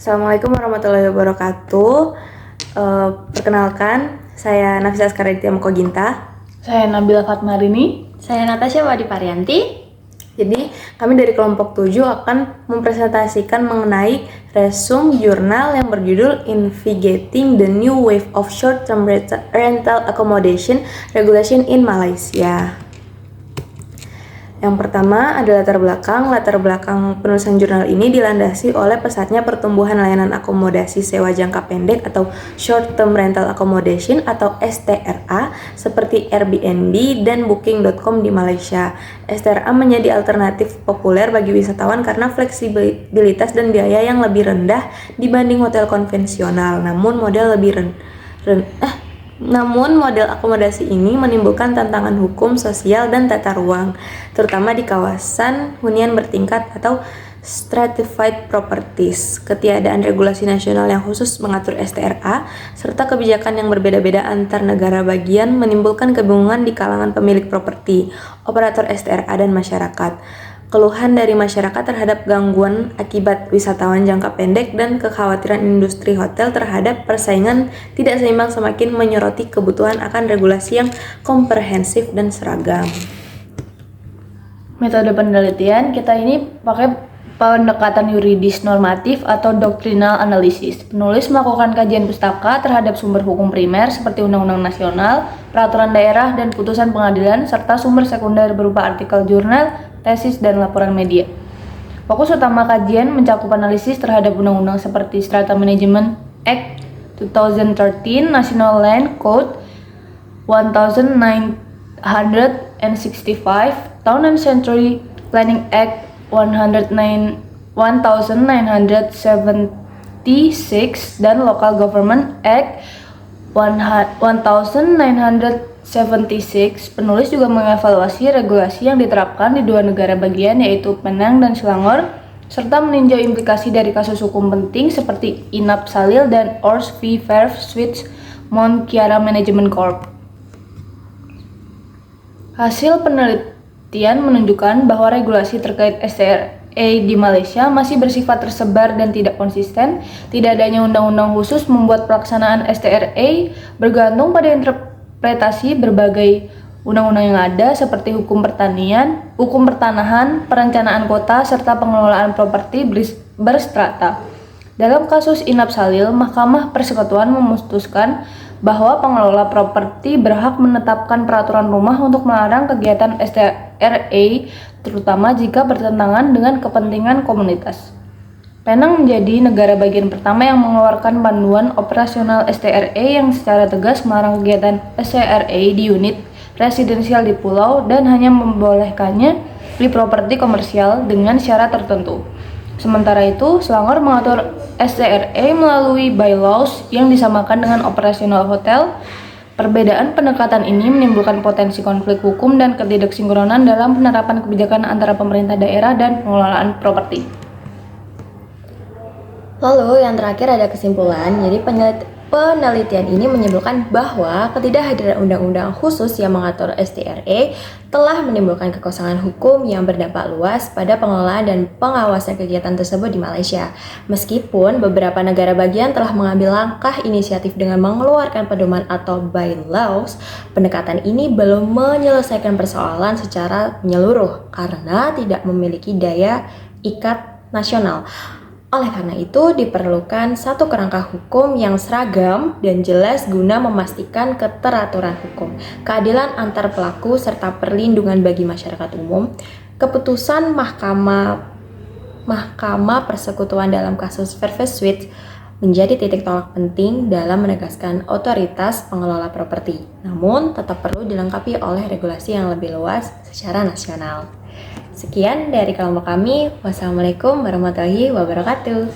Assalamualaikum warahmatullahi wabarakatuh. Perkenalkan, saya Nafisa Askaraditya Mokoginta. Saya Nabila Fatmarini. Saya Natasha Wadi Parianti. Jadi, kami dari kelompok 7 akan mempresentasikan mengenai resume jurnal yang berjudul Navigating the New Wave of Short-Term Rental Accommodation Regulation in Malaysia. Yang pertama ada latar belakang. Latar belakang penulisan jurnal ini dilandasi oleh pesatnya pertumbuhan layanan akomodasi sewa jangka pendek atau Short Term Rental Accommodation atau STRA seperti Airbnb dan Booking.com di Malaysia. STRA menjadi alternatif populer bagi wisatawan karena fleksibilitas dan biaya yang lebih rendah dibanding hotel konvensional. Namun model akomodasi ini menimbulkan tantangan hukum, sosial, dan tata ruang, terutama di kawasan hunian bertingkat atau stratified properties. Ketiadaan regulasi nasional yang khusus mengatur STRA, serta kebijakan yang berbeda-beda antar negara bagian menimbulkan kebingungan di kalangan pemilik properti, operator STRA, dan masyarakat. Keluhan dari masyarakat terhadap gangguan akibat wisatawan jangka pendek dan kekhawatiran industri hotel terhadap persaingan tidak seimbang semakin menyoroti kebutuhan akan regulasi yang komprehensif dan seragam. Metode penelitian kita ini pakai pendekatan yuridis normatif atau doctrinal analysis. Penulis melakukan kajian pustaka terhadap sumber hukum primer seperti undang-undang nasional, peraturan daerah, dan putusan pengadilan, serta sumber sekunder berupa artikel jurnal, tesis, dan laporan media. Fokus utama kajian mencakup analisis terhadap undang-undang seperti Strata Management Act 2013, National Land Code 1965, Town and Century Planning Act 1976, dan Local Government Act 1976. Penulis juga mengevaluasi regulasi yang diterapkan di dua negara bagian yaitu Penang dan Selangor, serta meninjau implikasi dari kasus hukum penting seperti Inap Salil dan Ors v. Fair Suites Mount Kiara Management Corp. Hasil penelitian menunjukkan bahwa regulasi terkait STRA di Malaysia masih bersifat tersebar dan tidak konsisten. Tidak adanya undang-undang khusus membuat pelaksanaan STRA bergantung pada interpretasi berbagai undang-undang yang ada seperti hukum pertanian, hukum pertanahan, perencanaan kota, serta pengelolaan properti berstrata. Dalam kasus Inap Salil, Mahkamah Persekutuan memutuskan bahwa pengelola properti berhak menetapkan peraturan rumah untuk melarang kegiatan STRA, terutama jika bertentangan dengan kepentingan komunitas. Penang menjadi negara bagian pertama yang mengeluarkan panduan operasional STRA yang secara tegas melarang kegiatan STRA di unit residensial di pulau dan hanya membolehkannya di properti komersial dengan syarat tertentu. Sementara itu, Selangor mengatur STRA melalui bylaws yang disamakan dengan operasional hotel. Perbedaan pendekatan ini menimbulkan potensi konflik hukum dan ketidaksinkronan dalam penerapan kebijakan antara pemerintah daerah dan pengelolaan properti. Lalu yang terakhir ada kesimpulan. Jadi penelitian ini menyimpulkan bahwa ketidakhadiran undang-undang khusus yang mengatur STRA telah menimbulkan kekosongan hukum yang berdampak luas pada pengelolaan dan pengawasan kegiatan tersebut di Malaysia. Meskipun beberapa negara bagian telah mengambil langkah inisiatif dengan mengeluarkan pedoman atau bylaws, pendekatan ini belum menyelesaikan persoalan secara menyeluruh karena tidak memiliki daya ikat nasional. Oleh karena itu, diperlukan satu kerangka hukum yang seragam dan jelas guna memastikan keteraturan hukum, keadilan antar pelaku, serta perlindungan bagi masyarakat umum. Keputusan Mahkamah Persekutuan dalam kasus Fair Suites menjadi titik tolak penting dalam menegaskan otoritas pengelola properti, namun tetap perlu dilengkapi oleh regulasi yang lebih luas secara nasional. Sekian dari kelompok kami. Wassalamualaikum warahmatullahi wabarakatuh.